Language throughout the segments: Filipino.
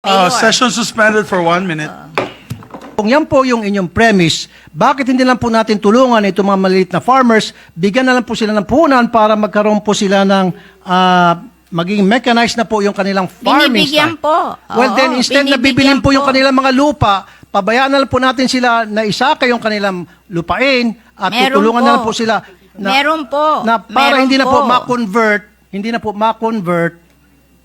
Mayor. Session suspended for 1 minute. Kung yan po yung inyong premise, bakit hindi lang po natin tulungan itong mga maliit na farmers, bigyan na lang po sila ng puhunan para magkaroon po sila ng maging mechanized na po yung kanilang farming Binibigyan style. po. Well, Oo, then instead na binibigyan bibilin po yung po. kanilang mga lupa, pabayaan na lang po natin sila na isaka yung kanilang lupain at Meron tutulungan po. na lang po sila Meron po. na para Meron hindi na po po. ma-convert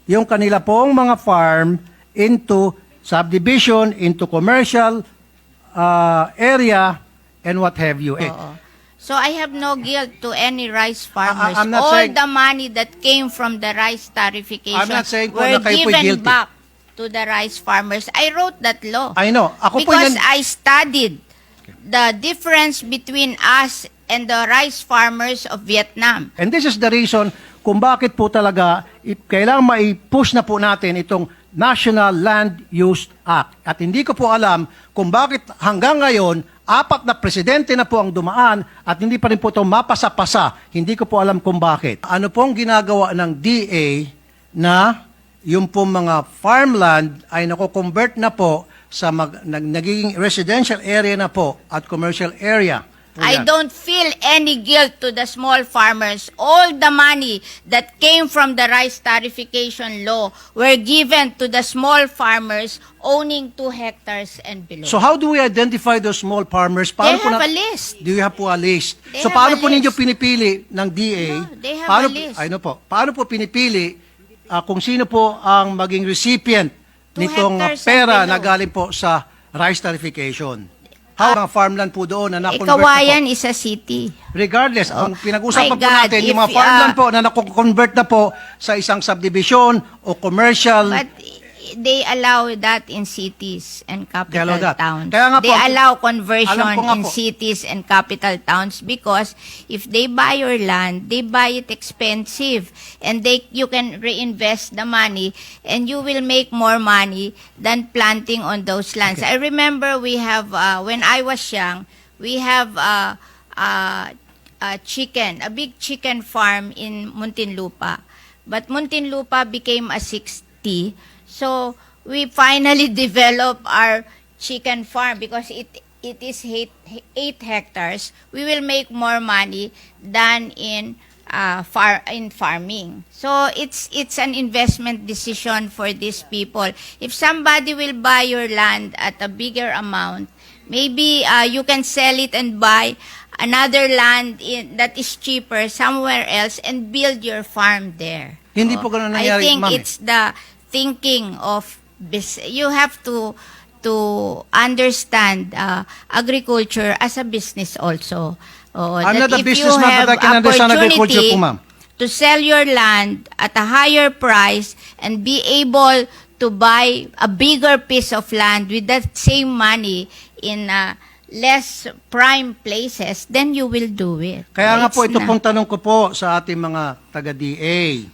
yung kanila pong mga farm into subdivision, into commercial area, and what have you. So I have no guilt to any rice farmers. I'm not All saying- the money that came from the rice tarification I'm not saying po were na kayo po'y given guilty. back to the rice farmers. I wrote that law. I know. Ako po because yan- I studied the difference between us and the rice farmers of Vietnam. And this is the reason kung bakit po talaga kailangan mai-push na po natin itong National Land Use Act. At hindi ko po alam kung bakit hanggang ngayon, 4 na presidente na po ang dumaan at hindi pa rin po ito mapasa-pasa. Hindi ko po alam kung bakit. Ano pong ginagawa ng DA na yung pong mga farmland ay nako-convert na po sa nagiging residential area na po at commercial area. Po I yan. don't feel any guilt to the small farmers. All the money that came from the rice tarification law were given to the small farmers owning 2 hectares and below. So how do we identify those small farmers? They po have a list. Do you have po a list? They So have paano a po ninyo list. pinipili ng DA? No, they have paano, a list. I know po. Paano po pinipili kung sino po ang maging recipient 2 nitong hectares and pera below. na galing po sa rice tarification? How mga farmland po doon na na-convert na Kawayan po? is a city. Regardless, ang pinag-usapan My po God, natin, yung if, mga farmland po na na-convert na po sa isang subdivision o commercial. But they allow that in cities and capital allow that. towns. Kaya nga po, They allow conversion alam ko nga in po. cities and capital towns because if they buy your land, they buy it expensive and you can reinvest the money and you will make more money than planting on those lands. I remember we have, when I was young, we have a big chicken farm in Muntinlupa. But Muntinlupa became a 60. So we finally developed our chicken farm because it is 8 hectares. We will make more money than in farming. So it's an investment decision for these people. If somebody will buy your land at a bigger amount, maybe you can sell it and buy another land that is cheaper somewhere else and build your farm there. Hindi po ganun nangyari, I think ma'am, eh. it's the thinking of you have to understand agriculture as a business also. I'm That not a if businessman, you have but I can understand agriculture opportunity po, ma'am. to sell your land at a higher price and be able to buy a bigger piece of land with that same money in less prime places, then you will do it. Kaya nga po, It's ito na- pong tanong ko po sa ating mga taga-DA.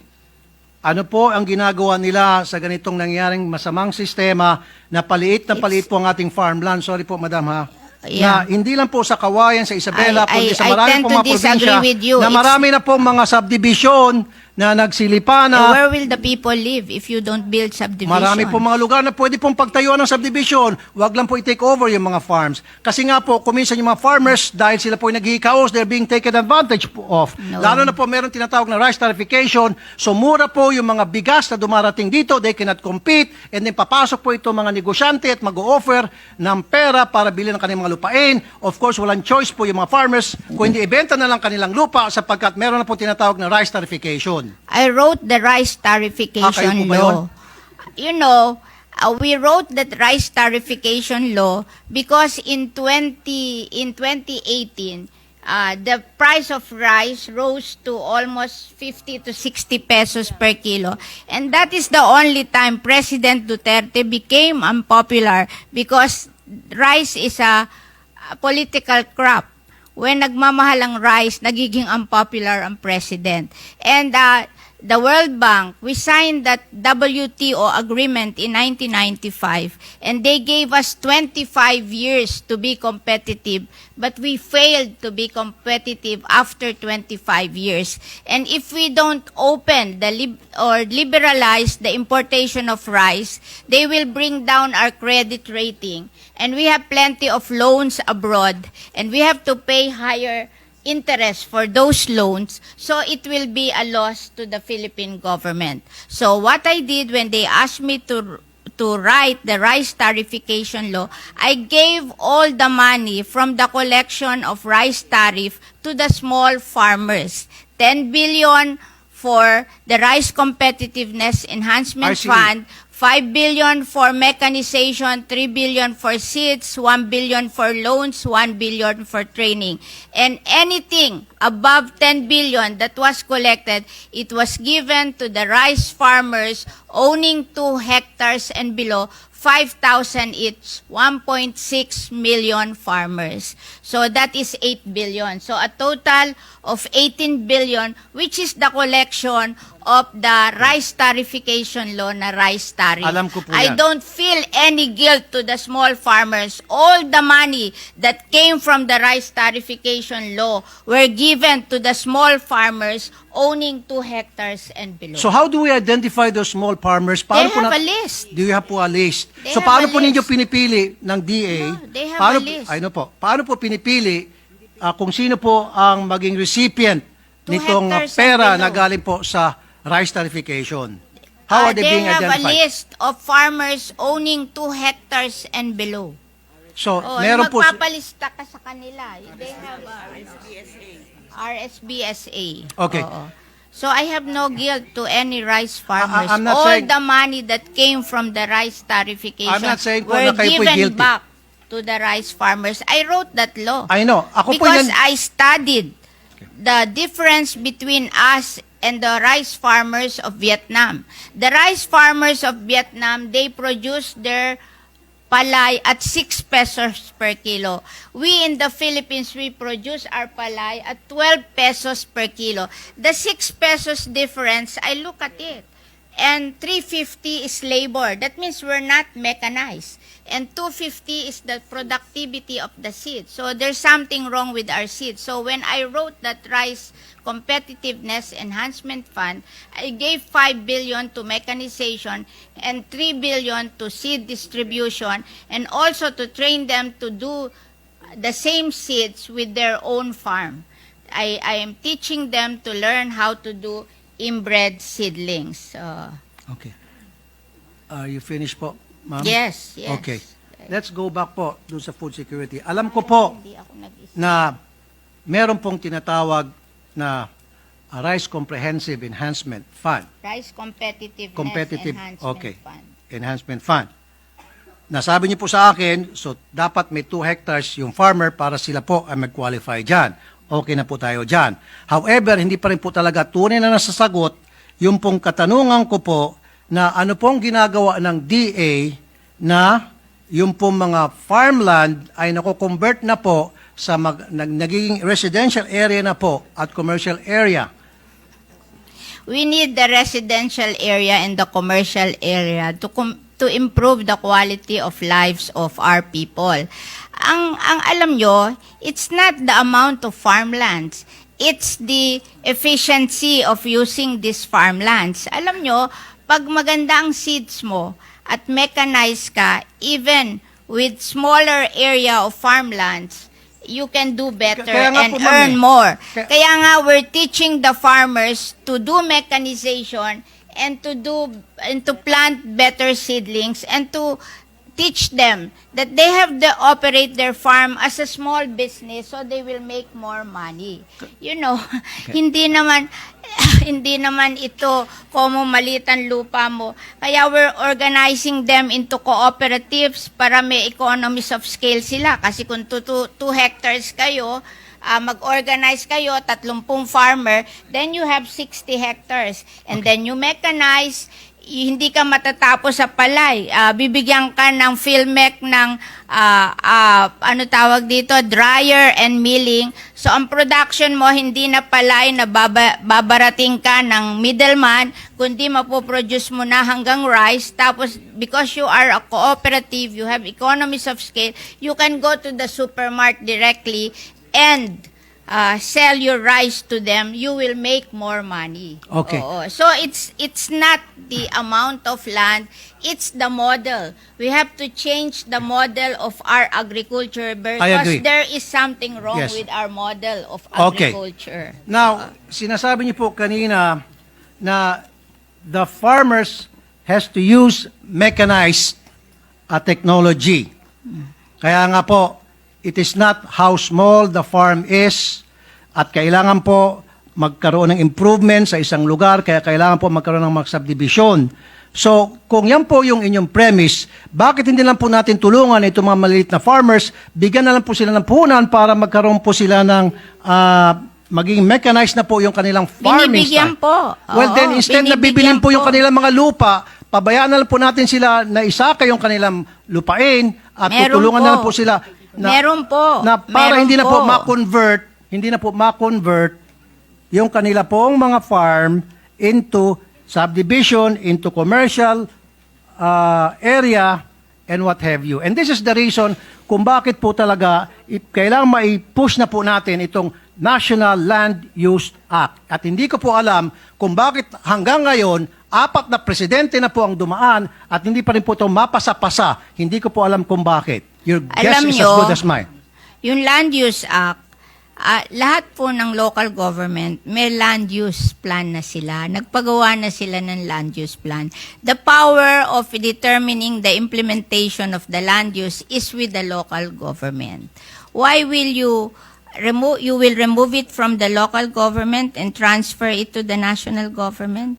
Ano po ang ginagawa nila sa ganitong nangyaring masamang sistema na paliit po ang ating farmland? Sorry po, madam ha. Yeah. Na hindi lang po sa Kawayan, sa Isabela, kundi sa I marami tend pong to mga probinsya disagree with you. na marami na pong mga subdivision na nagsilipa na. Where will the people live if you don't build subdivision? Marami po mga lugar na pwede pong pagtayuan ng subdivision. Huwag lang po i-take over yung mga farms. Kasi nga po, kuminsan yung mga farmers, dahil sila po yung naghihikaos, they're being taken advantage of. No. Lalo na po meron tinatawag na rice tarification. So mura po yung mga bigas na dumarating dito, they cannot compete. And then papasok po ito mga negosyante at mag-o-offer ng pera para bilhin ng kanilang mga lupain. Of course, walang choice po yung mga farmers kung hindi ibenta na lang kanilang lupa sapagkat meron na po tinatawag na rice tarification. I wrote the rice tarification kayo po ba yun? law. You know, we wrote that rice tarification law because in 2018, the price of rice rose to almost 50 to 60 pesos per kilo. And that is the only time President Duterte became unpopular because rice is a political crop. When nagmamahal ang rice, nagiging unpopular ang president. And the World Bank, we signed that WTO agreement in 1995, and they gave us 25 years to be competitive, but we failed to be competitive after 25 years. And if we don't open or liberalize the importation of rice, they will bring down our credit rating. And we have plenty of loans abroad, and we have to pay higher interest for those loans, so it will be a loss to the Philippine government. So what I did when they asked me to write the rice tariffication law, I gave all the money from the collection of rice tariff to the small farmers. 10 billion for the Rice Competitiveness Enhancement Fund, 5 billion for mechanization, 3 billion for seeds, 1 billion for loans, 1 billion for training. And anything above 10 billion that was collected, it was given to the rice farmers owning 2 hectares and below, 5,000 each, 1.6 million farmers. So that is 8 billion. So a total of 18 billion, which is the collection of the rice tariffication law na rice tariff. Alam ko po I yan. don't feel any guilt to the small farmers. All the money that came from the rice tariffication law were given to the small farmers owning 2 hectares and below. So how do we identify those small farmers? They have a list. Do you have po a list? They So have paano a po ninyo list. pinipili ng DA? No, they have paano, a list. I know po. Paano po pinipili kung sino po ang maging recipient 2 nitong hectares and pera below. na galing po sa rice tariffication? How are they being have identified? a list of farmers owning 2 hectares and below. So, Oh, meron po... magpapalista ka sa kanila. They have RSBSA. Okay. Oo. So I have no guilt to any rice farmers. I'm not All saying- the money that came from the rice tariffication I'm not saying po were na kayo po'y given guilty. back to the rice farmers. I wrote that law. I know. Ako po Because yan... I studied the difference between us and the rice farmers of Vietnam. The rice farmers of Vietnam, they produce their palay at 6 pesos per kilo. We in the Philippines, we produce our palay at 12 pesos per kilo. The 6 pesos difference, I look at it. And 350 is labor. That means we're not mechanized. And 250 is the productivity of the seed. So there's something wrong with our seed. So when I wrote that Rice Competitiveness Enhancement Fund, I gave 5 billion to mechanization and 3 billion to seed distribution, and also to train them to do the same seeds with their own farm. I am teaching them to learn how to do inbred seedlings. Okay. Are you finished po, ma'am? Yes, yes. Okay. Let's go back po dun sa food security. Alam ko po Hindi ako nag-isip. na meron pong tinatawag na Rice Comprehensive Enhancement Fund. Rice Competitiveness Competitive, Enhancement okay. Fund. Enhancement Fund. Nasabi niyo po sa akin, so dapat may 2 hectares yung farmer para sila po ay mag-qualify dyan. Okay na po tayo dyan. However, hindi pa rin po talaga tunay na nasasagot yung pong katanungan ko po na ano pong ginagawa ng DA na yung pong mga farmland ay nako-convert na po sa nagiging residential area na po at commercial area. We need the residential area and the commercial area to improve the quality of lives of our people. Ang alam nyo, it's not the amount of farmlands. It's the efficiency of using these farmlands. Alam nyo, pag maganda ang seeds mo at mechanized ka, even with smaller area of farmlands, you can do better Kaya nga and po, ma'am, earn eh. more. Kaya- Kaya nga we're teaching the farmers to do mechanization and to plant better seedlings and to teach them that they have to operate their farm as a small business so they will make more money. You know, hindi naman ito como malitan lupa mo. Kaya we're organizing them into cooperatives para may economies of scale sila. Kasi kung 2 hectares kayo, mag-organize kayo, 30 farmer, then you have 60 hectares. And then you mechanize, hindi ka matatapos sa palay. Bibigyan ka ng PhilMec ng ano tawag dito, dryer and milling. So ang production mo hindi na palay na babarating ka ng middleman, kundi mapoproduce mo na hanggang rice. Tapos because you are a cooperative, you have economies of scale, you can go to the supermarket directly and sell your rice to them, you will make more money. Okay. Oo. So it's not the amount of land, it's the model. We have to change the model of our agriculture agree. because there is something wrong Yes. with our model of Okay. agriculture. Now, sinasabi niyo po kanina na the farmers has to use mechanized technology. Kaya nga po, it is not how small the farm is at kailangan po magkaroon ng improvement sa isang lugar, kaya kailangan po magkaroon ng mag-subdivision. So, kung yan po yung inyong premise, bakit hindi lang po natin tulungan itong mga maliit na farmers, bigyan na lang po sila ng puhunan para magkaroon po sila ng maging mechanized na po yung kanilang farming Binibigyan style. po. Well, Oo, then instead na bibilin binibigyan po yung po. kanilang mga lupa, pabayaan na lang po natin sila na isaka yung kanilang lupain at Meron tutulungan po. na lang po sila Meron po. na para Meron hindi na po po. ma-convert yung kanila pong mga farm into subdivision, into commercial area, and what have you. And this is the reason kung bakit po talaga kailangan mai-push na po natin itong National Land Use Act. At hindi ko po alam kung bakit hanggang ngayon, 4 na presidente na po ang dumaan at hindi pa rin po ito mapasa-pasa. Hindi ko po alam kung bakit. Your guess Alam is nyo, as good as mine. Yung Land Use Act, lahat po ng local government, may land use plan na sila. Nagpagawa na sila ng land use plan. The power of determining the implementation of the land use is with the local government. Why will you remove it from the local government and transfer it to the national government?